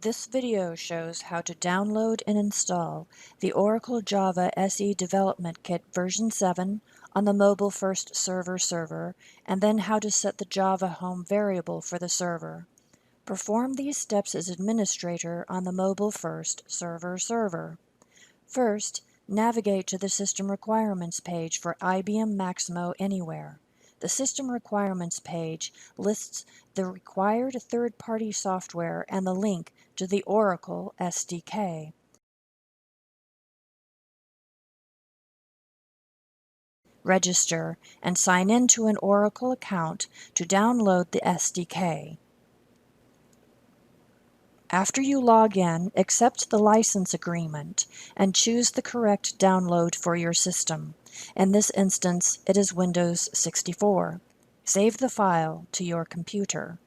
This video shows how to download and install the Oracle Java SE Development Kit version 7 on the Mobile First server, and then how to set the Java home variable for the server. Perform these steps as administrator on the Mobile First server. First, navigate to the System Requirements page for IBM Maximo Anywhere. The System Requirements page lists the required third-party software and the link to the Oracle SDK. Register and sign in to an Oracle account to download the SDK. After you log in, accept the license agreement and choose the correct download for your system. In this instance, it is Windows 64. Save the file to your computer.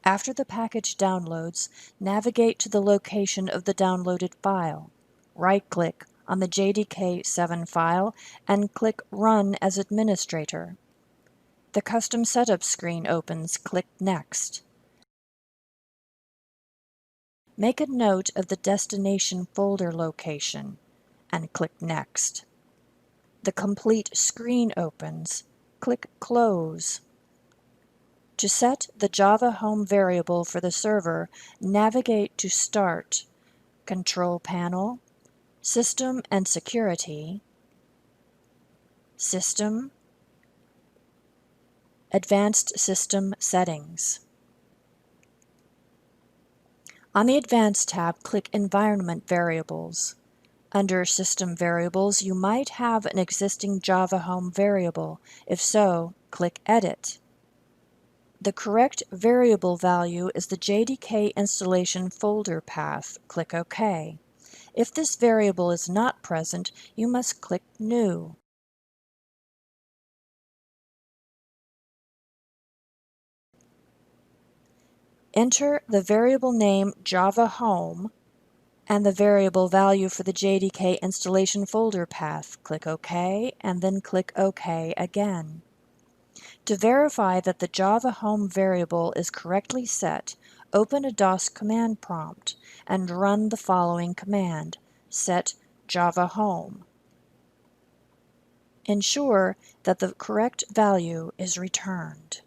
After the package downloads, navigate to the location of the downloaded file. Right-click on the JDK7 file and click Run as Administrator. The Custom Setup screen opens. Click Next. Make a note of the destination folder location and click Next. The complete screen opens. Click Close. To set the Java home variable for the server, navigate to Start, Control Panel, System and Security, System, Advanced System Settings. On the Advanced tab, click Environment Variables. Under System Variables, you might have an existing Java home variable. If so, click Edit. The correct variable value is the JDK installation folder path. Click OK. If this variable is not present, you must click New. Enter the variable name Java Home and the variable value for the JDK installation folder path. Click OK and then click OK again. To verify that the Java Home variable is correctly set, open a DOS command prompt and run the following command: set Java Home. Ensure that the correct value is returned.